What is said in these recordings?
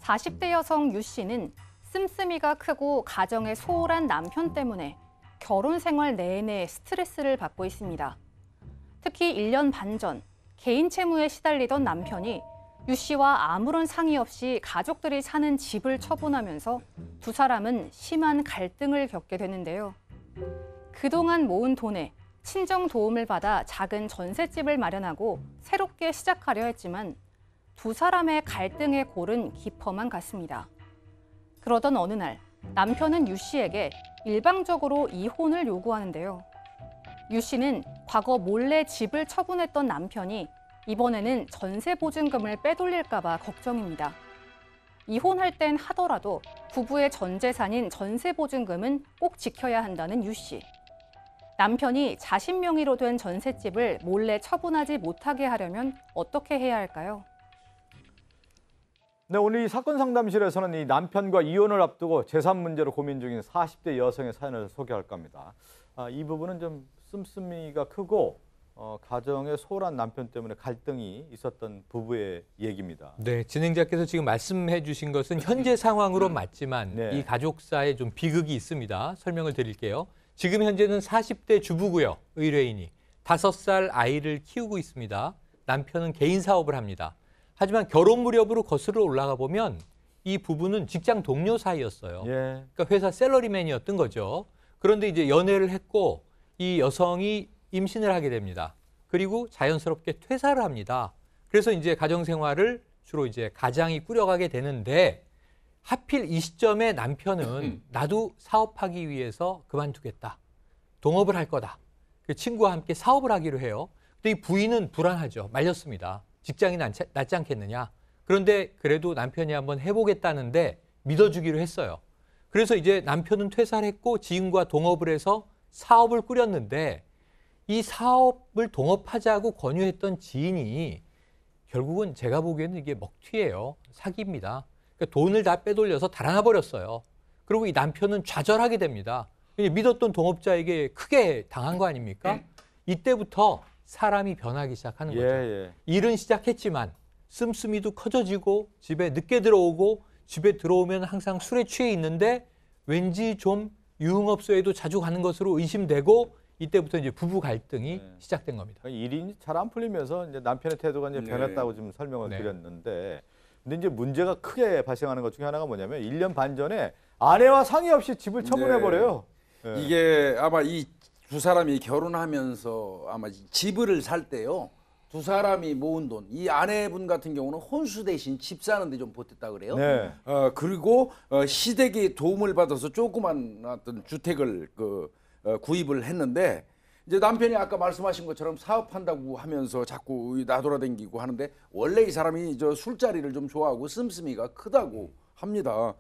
40대 여성 유 씨는 씀씀이가 크고 가정에 소홀한 남편 때문에 결혼 생활 내내 스트레스를 받고 있습니다. 특히 1년 반 전 개인 채무에 시달리던 남편이 유 씨와 아무런 상의 없이 가족들이 사는 집을 처분하면서 두 사람은 심한 갈등을 겪게 되는데요. 그동안 모은 돈에 친정 도움을 받아 작은 전셋집을 마련하고 새롭게 시작하려 했지만 두 사람의 갈등의 골은 깊어만 갔습니다. 그러던 어느 날 남편은 유 씨에게 일방적으로 이혼을 요구하는데요. 유 씨는 과거 몰래 집을 처분했던 남편이 이번에는 전세 보증금을 빼돌릴까 봐 걱정입니다. 이혼할 땐 하더라도 부부의 전 재산인 전세 보증금은 꼭 지켜야 한다는 유 씨. 남편이 자신 명의로 된 전셋집을 몰래 처분하지 못하게 하려면 어떻게 해야 할까요? 네, 오늘 이 사건 상담실에서는 이 남편과 이혼을 앞두고 재산 문제로 고민 중인 40대 여성의 사연을 소개할까 합니다. 이 부분은 좀 씀씀이가 크고 가정에 소홀한 남편 때문에 갈등이 있었던 부부의 얘기입니다. 네, 진행자께서 지금 말씀해 주신 것은 현재 상황으로 맞지만 네. 이 가족사에 좀 비극이 있습니다. 설명을 드릴게요. 지금 현재는 40대 주부고요. 의뢰인이 5살 아이를 키우고 있습니다. 남편은 개인 사업을 합니다. 하지만 결혼 무렵으로 거슬러 올라가 보면 이 부부는 직장 동료 사이였어요. 예. 그러니까 회사 샐러리맨이었던 거죠. 그런데 이제 연애를 했고 이 여성이 임신을 하게 됩니다. 그리고 자연스럽게 퇴사를 합니다. 그래서 이제 가정생활을 주로 이제 가장이 꾸려가게 되는데 하필 이 시점에 남편은 나도 사업하기 위해서 그만두겠다. 동업을 할 거다. 친구와 함께 사업을 하기로 해요. 근데 이 부인은 불안하죠. 말렸습니다. 직장이 낫지 않겠느냐. 그런데 그래도 남편이 한번 해보겠다는데 믿어주기로 했어요. 그래서 이제 남편은 퇴사를 했고 지인과 동업을 해서 사업을 꾸렸는데 이 사업을 동업하자고 권유했던 지인이 결국은 제가 보기에는 이게 먹튀예요. 사기입니다. 그러니까 돈을 다 빼돌려서 달아나 버렸어요. 그리고 이 남편은 좌절하게 됩니다. 믿었던 동업자에게 크게 당한 거 아닙니까? 이때부터 사람이 변하기 시작하는 거죠. 예. 일은 시작했지만 씀씀이도 커져지고 집에 늦게 들어오고 집에 들어오면 항상 술에 취해 있는데 왠지 좀 유흥업소에도 자주 가는 것으로 의심되고 이때부터 이제 부부 갈등이 시작된 겁니다. 일이 잘 안 풀리면서 이제 남편의 태도가 이제 변했다고 지금 설명을 드렸는데, 근데 이제 문제가 크게 발생하는 것 중에 하나가 뭐냐면 1년 반 전에 아내와 상의 없이 집을 처분해 버려요. 이게 아마 이 두 사람이 결혼하면서 아마 집을 살 때요. 두 사람이 모은 돈, 이 아내분 같은 경우는 혼수 대신 집 사는데 좀 보탰다 그래요. 네. 그리고 시댁의 도움을 받아서 조그만 어떤 주택을 구입을 했는데 이제 남편이 아까 말씀하신 것처럼 사업한다고 하면서 자꾸 나돌아다니고 하는데 원래 이 사람이 저 술자리를 좀 좋아하고 씀씀이가 크다고 합니다.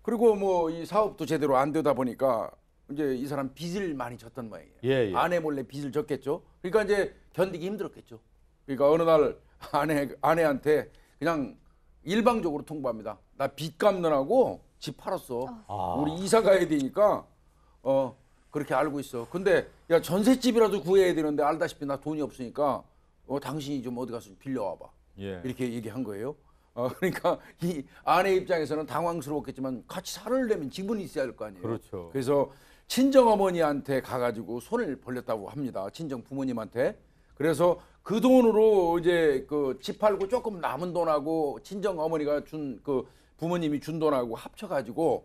그리고 뭐 이 사업도 제대로 안 되다 보니까 이제 이 사람 빚을 많이 졌던 모양이에요. 예. 아내 몰래 빚을 졌겠죠. 그러니까 이제 견디기 힘들었겠죠. 그러니까 어느 날 아내한테 그냥 일방적으로 통보합니다. 나 빚 갚느라고 집 팔았어. 우리 이사 가야 되니까 그렇게 알고 있어. 근데 야 전셋집이라도 구해야 되는데 알다시피 나 돈이 없으니까 당신이 좀 어디 가서 빌려와봐. 이렇게 얘기한 거예요. 그러니까 이 아내 입장에서는 당황스러웠겠지만 같이 살려면 지분이 있어야 할 거 아니에요. 그렇죠. 그래서 친정 어머니한테 가가지고 손을 벌렸다고 합니다. 친정 부모님한테. 그래서 그 돈으로 이제 그 집 팔고 조금 남은 돈하고 친정 어머니가 준 부모님이 준 돈하고 합쳐가지고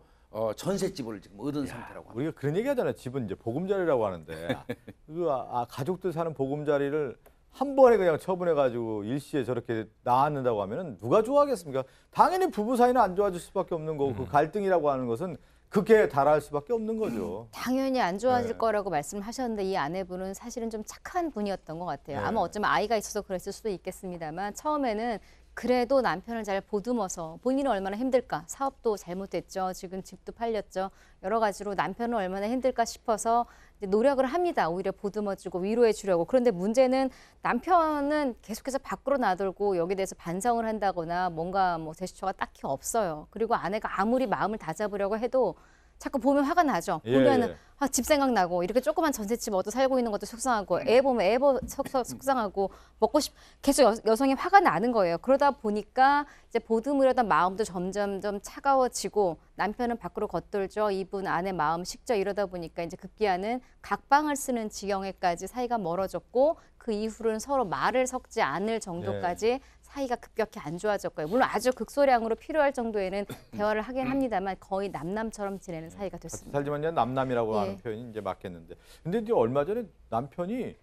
전셋집을 지금 얻은 상태라고 합니다. 우리가 그런 얘기 하잖아요. 집은 이제 보금자리라고 하는데 가족들 사는 보금자리를 한 번에 그냥 처분해가지고 일시에 저렇게 나앉는다고 하면 누가 좋아하겠습니까? 당연히 부부 사이는 안 좋아질 수밖에 없는 거고 그 갈등이라고 하는 것은 극에 달할 수밖에 없는 거죠. 당연히 안 좋아질 거라고 말씀하셨는데 이 아내분은 사실은 좀 착한 분이었던 것 같아요. 아마 어쩌면 아이가 있어서 그랬을 수도 있겠습니다만 처음에는 그래도 남편을 잘 보듬어서 본인은 얼마나 힘들까. 사업도 잘못됐죠. 지금 집도 팔렸죠. 여러 가지로 남편은 얼마나 힘들까 싶어서 이제 노력을 합니다. 오히려 보듬어주고 위로해 주려고. 그런데 문제는 남편은 계속해서 밖으로 나돌고 여기에 대해서 반성을 한다거나 뭔가 뭐 제스처가 딱히 없어요. 그리고 아내가 아무리 마음을 다잡으려고 해도 자꾸 보면 화가 나죠. 예, 보면은 예. 아, 집 생각나고 이렇게 조그만 전셋집 얻어 살고 있는 것도 속상하고 애 보면 속상하고 먹고 싶 계속 여성이 화가 나는 거예요. 그러다 보니까 이제 보듬으려던 마음도 점점점 차가워지고 남편은 밖으로 걷돌죠. 이분 아내 마음 식죠. 이러다 보니까 이제 급기야는 각방을 쓰는 지경에까지 사이가 멀어졌고 그 이후로는 서로 말을 섞지 않을 정도까지 사이가 급격히 안 좋아졌고요. 물론 아주 극소량으로 필요할 정도에는 대화를 하긴 합니다만 거의 남남처럼 지내는 사이가 같이 됐습니다. 살지만 그냥 남남이라고 예. 하는 표현이 이제 맞겠는데. 근데 이제 얼마 전에 남편이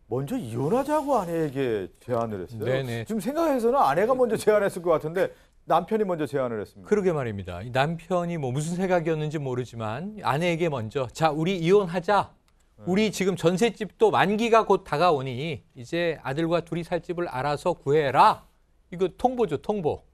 먼저 이혼하자고 아내에게 제안을 했어요. 네네. 지금 생각해서는 아내가 먼저 제안했을 것 같은데 남편이 먼저 제안을 했습니다. 그러게 말입니다. 이 남편이 뭐 무슨 생각이었는지 모르지만 아내에게 먼저 자 우리 이혼하자. 우리 지금 전셋집도 만기가 곧 다가오니 이제 아들과 둘이 살 집을 알아서 구해라. 이거 통보죠, 통보.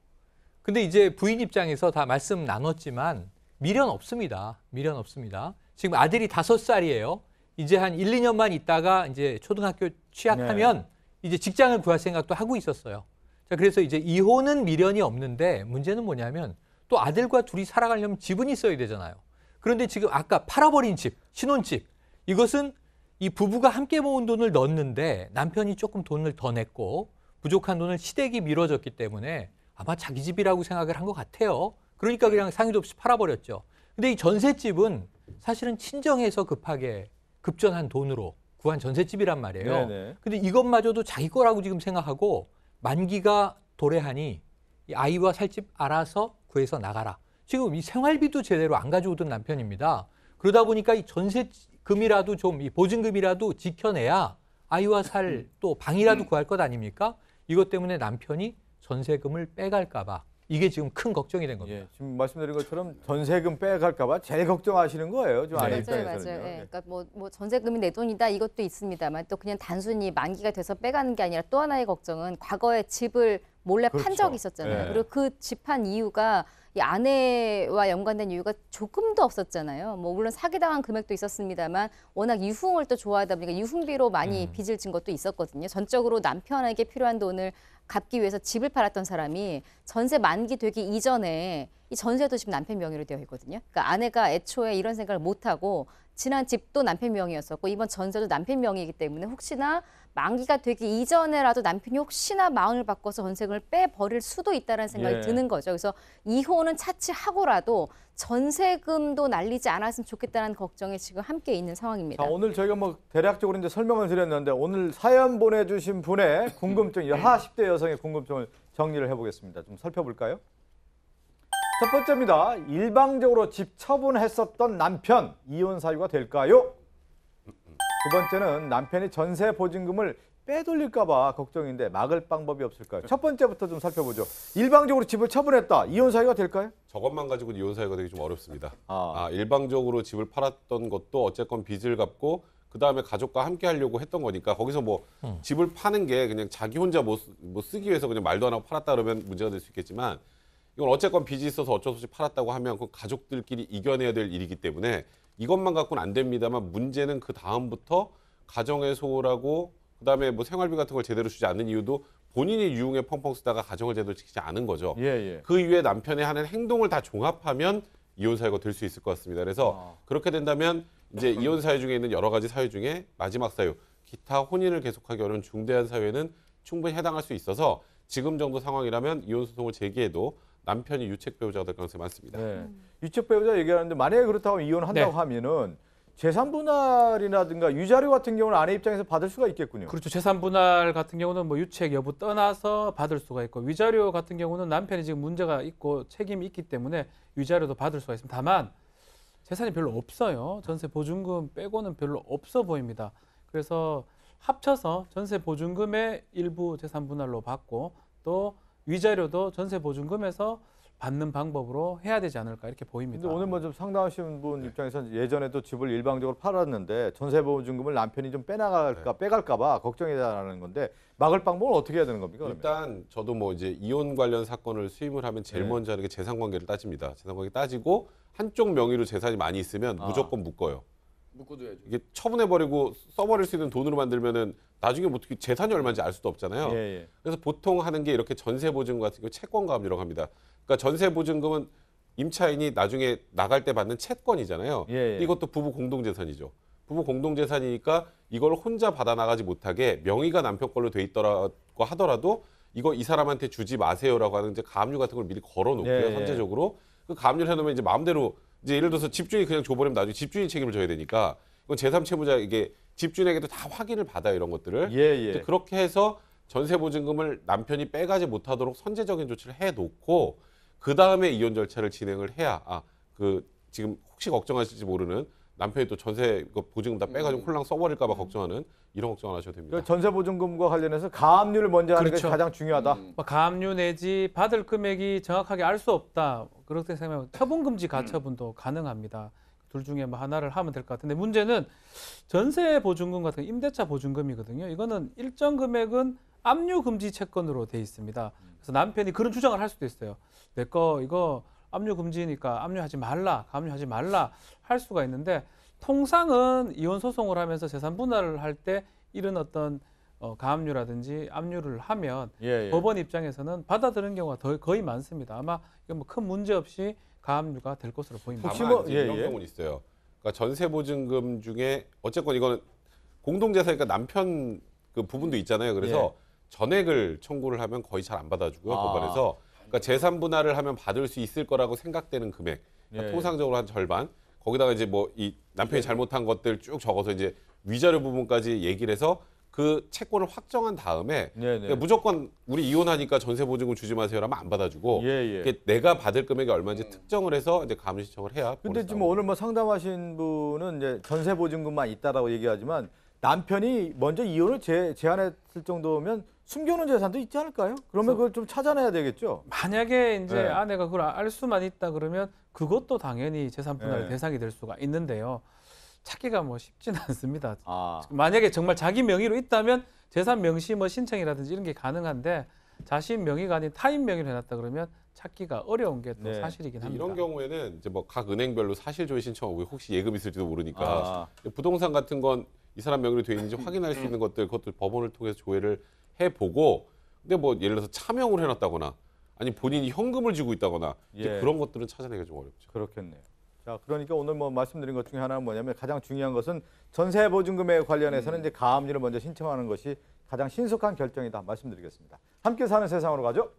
근데 이제 부인 입장에서 다 말씀 나눴지만 미련 없습니다. 미련 없습니다. 지금 아들이 5살이에요. 이제 한 1, 2년만 있다가 이제 초등학교 취학하면 이제 직장을 구할 생각도 하고 있었어요. 자, 그래서 이제 이혼은 미련이 없는데 문제는 뭐냐면 또 아들과 둘이 살아가려면 집은 있어야 되잖아요. 그런데 지금 아까 팔아버린 집, 신혼집, 이것은 이 부부가 함께 모은 돈을 넣었는데 남편이 조금 돈을 더 냈고 부족한 돈을 시댁이 미뤄졌기 때문에 아마 자기 집이라고 생각을 한 것 같아요. 그러니까 그냥 상의도 없이 팔아버렸죠. 근데 이 전셋집은 사실은 친정에서 급하게 급전한 돈으로 구한 전셋집이란 말이에요. 네네. 근데 이것마저도 자기 거라고 지금 생각하고 만기가 도래하니 이 아이와 살 집 알아서 구해서 나가라. 지금 이 생활비도 제대로 안 가져오던 남편입니다. 그러다 보니까 이 전세금이라도 좀 이 보증금이라도 지켜내야 아이와 살 또 방이라도 구할 것 아닙니까? 이것 때문에 남편이 전세금을 빼갈까 봐 이게 지금 큰 걱정이 된 겁니다. 예, 지금 말씀드린 것처럼 전세금 빼갈까 봐 제일 걱정하시는 거예요. 지금 아내 맞아요, 입장에서는요. 맞아요. 예. 예. 그러니까 뭐 전세금이 내 돈이다 이것도 있습니다만 또 그냥 단순히 만기가 돼서 빼가는 게 아니라 또 하나의 걱정은 과거에 집을 몰래 판 그렇죠. 적이 있었잖아요. 예. 그리고 그 집 판 이유가 이 아내와 연관된 이유가 조금도 없었잖아요. 뭐 물론 사기당한 금액도 있었습니다만 워낙 유흥을 또 좋아하다 보니까 유흥비로 많이 빚을 진 것도 있었거든요. 전적으로 남편에게 필요한 돈을 갚기 위해서 집을 팔았던 사람이 전세 만기 되기 이전에 이 전세도 지금 남편 명의로 되어 있거든요. 그러니까 아내가 애초에 이런 생각을 못하고 지난 집도 남편 명의였었고 이번 전세도 남편 명의이기 때문에 혹시나 만기가 되기 이전에라도 남편이 혹시나 마음을 바꿔서 전세금을 빼버릴 수도 있다는 생각이 예. 드는 거죠. 그래서 이혼은 차치하고라도 전세금도 날리지 않았으면 좋겠다는 걱정이 지금 함께 있는 상황입니다. 자, 오늘 저희가 뭐 대략적으로 이제 설명을 드렸는데 오늘 사연 보내주신 분의 궁금증, 여하 10대 여성의 궁금증을 정리를 해보겠습니다. 좀 살펴볼까요? 첫 번째입니다. 일방적으로 집 처분했었던 남편, 이혼 사유가 될까요? 두 번째는 남편이 전세 보증금을 빼돌릴까 봐 걱정인데 막을 방법이 없을까요? 첫 번째부터 좀 살펴보죠. 일방적으로 집을 처분했다. 이혼 사유가 될까요? 저것만 가지고 이혼 사유가 되기 좀 어렵습니다. 아. 일방적으로 집을 팔았던 것도 어쨌건 빚을 갚고 그 다음에 가족과 함께 하려고 했던 거니까 거기서 뭐 집을 파는 게 그냥 자기 혼자 뭐 쓰기 위해서 그냥 말도 안 하고 팔았다 그러면 문제가 될 수 있겠지만 이건 어쨌건 빚이 있어서 어쩔 수 없이 팔았다고 하면 그 가족들끼리 이겨내야 될 일이기 때문에 이것만 갖고는 안 됩니다만 문제는 그 다음부터 가정의 소홀하고 그다음에 뭐 생활비 같은 걸 제대로 주지 않는 이유도 본인이 유흥에 펑펑 쓰다가 가정을 제대로 지키지 않은 거죠. 예, 예. 그 이후에 남편이 하는 행동을 다 종합하면 이혼 사유가 될 수 있을 것 같습니다. 그래서 그렇게 된다면 이제 이혼 사유 중에 있는 여러 가지 사유 중에 마지막 사유, 기타 혼인을 계속하기 어려운 중대한 사유에는 충분히 해당할 수 있어서 지금 정도 상황이라면 이혼 소송을 제기해도 남편이 유책 배우자가 될 가능성이 많습니다. 네. 유책 배우자 얘기하는데 만약에 그렇다고 이혼한다고 네. 하면은 재산 분할이라든가 유자료 같은 경우는 아내 입장에서 받을 수가 있겠군요. 그렇죠. 재산 분할 같은 경우는 뭐 유책 여부 떠나서 받을 수가 있고 위자료 같은 경우는 남편이 지금 문제가 있고 책임이 있기 때문에 위자료도 받을 수가 있습니다. 다만 재산이 별로 없어요. 전세 보증금 빼고는 별로 없어 보입니다. 그래서 합쳐서 전세 보증금의 일부 재산 분할로 받고 또 위자료도 전세 보증금에서 받는 방법으로 해야 되지 않을까 이렇게 보입니다. 근데 오늘 뭐 좀 상담하신 분 입장에서는 예전에도 집을 일방적으로 팔았는데 전세 보증금을 남편이 좀 빼갈까 봐 걱정이다라는 건데 막을 방법은 어떻게 해야 되는 겁니까? 그러면? 일단 저도 뭐 이제 이혼 관련 사건을 수임을 하면 제일 네. 먼저 하는 게 재산 관계를 따집니다. 재산 관계 따지고 한쪽 명의로 재산이 많이 있으면 무조건 묶어요. 묶어둬야죠. 이게 처분해버리고 써버릴 수 있는 돈으로 만들면은 나중에 뭐 어떻게 재산이 얼마인지 알 수도 없잖아요. 예, 예. 그래서 보통 하는 게 이렇게 전세 보증금 같은 경우 채권 가압류라고 합니다. 그러니까 전세 보증금은 임차인이 나중에 나갈 때 받는 채권이잖아요. 예, 예. 이것도 부부 공동재산이죠. 부부 공동재산이니까 이걸 혼자 받아 나가지 못하게 명의가 남편 걸로 돼 있더라고 하더라도 이거 이 사람한테 주지 마세요라고 하는 이제 가압류 같은 걸 미리 걸어놓고요. 예, 예. 선제적으로 그 가압류를 해놓으면 이제 마음대로 이제 예를 들어서 집주인이 그냥 줘버리면 나중에 집주인 책임을 져야 되니까 이건 제3채무자 이게 집주인에게도 다 확인을 받아요. 이런 것들을. 예, 예. 이제 그렇게 해서 전세보증금을 남편이 빼가지 못하도록 선제적인 조치를 해놓고 그 다음에 이혼 절차를 진행을 해야 그 지금 혹시 걱정하실지 모르는 남편이 또 전세 보증금 다 빼가지고 홀랑 써버릴까봐 걱정하는 이런 걱정 안 하셔도 됩니다. 그 전세보증금과 관련해서 가압류를 먼저 하는 그렇죠. 것이 가장 중요하다. 뭐 가압류 내지 받을 금액이 정확하게 알 수 없다. 그렇게 생각하면 처분금지 가처분도 가능합니다. 둘 중에 뭐 하나를 하면 될 것 같은데 문제는 전세 보증금 같은 거 임대차 보증금이거든요. 이거는 일정 금액은 압류 금지 채권으로 돼 있습니다. 그래서 남편이 그런 주장을 할 수도 있어요. 내 거 이거 압류 금지니까 압류하지 말라, 가압류하지 말라 할 수가 있는데 통상은 이혼 소송을 하면서 재산 분할을 할 때 이런 어떤 가압류라든지 압류를 하면 예, 예. 법원 입장에서는 받아들이는 경우가 거의 많습니다. 아마 이건 뭐 큰 문제 없이 가압류가 될 것으로 보입니다. 혹시 다만 뭐- 이제 예, 이런 예. 경우는 있어요. 그러니까 전세보증금 중에 어쨌건 이거는 공동재산이니까 남편 그 부분도 있잖아요. 그래서 전액을 청구를 하면 거의 잘 안 받아주고요. 법원에서. 그러니까 재산 분할을 하면 받을 수 있을 거라고 생각되는 금액. 그러니까 예. 통상적으로 한 절반. 거기다가 이제 뭐 이 남편이 잘못한 것들 쭉 적어서 이제 위자료 부분까지 얘기를 해서 그 채권을 확정한 다음에 네, 네. 그러니까 무조건 우리 이혼하니까 전세보증금 주지 마세요라면 안 받아주고 예, 예. 이게 내가 받을 금액이 얼마인지 특정을 해서 이제 가압류 신청을 해야. 근데 지금 오늘 뭐 상담하신 분은 이제 전세보증금만 있다라고 얘기하지만 남편이 먼저 이혼을 제안했을 정도면 숨겨놓은 재산도 있지 않을까요? 그러면 그걸 좀 찾아내야 되겠죠. 만약에 이제 네. 아내가 그걸 알 수만 있다 그러면 그것도 당연히 재산 분할의 네. 대상이 될 수가 있는데요. 찾기가 뭐 쉽지는 않습니다. 아, 만약에 정말 자기 명의로 있다면 재산 명시 뭐 신청이라든지 이런 게 가능한데 자신 명의가 아닌 타인 명의로 해놨다 그러면 찾기가 어려운 게 또 네. 사실이긴 합니다. 이런 경우에는 이제 뭐 각 은행별로 사실조회 신청하고 혹시 예금 있을지도 모르니까 아. 부동산 같은 건 이 사람 명의로 되어 있는지 확인할 수 있는 것들 그것들 법원을 통해서 조회를 해보고 근데 뭐 예를 들어서 차명을 해놨다거나 아니 본인이 현금을 쥐고 있다거나 이제 예. 그런 것들은 찾아내기가 좀 어렵죠. 그렇겠네요. 자, 그러니까 오늘 뭐 말씀드린 것 중에 하나는 뭐냐면 가장 중요한 것은 전세보증금에 관련해서는 이제 가압류를 먼저 신청하는 것이 가장 신속한 결정이다 말씀드리겠습니다. 함께 사는 세상으로 가죠.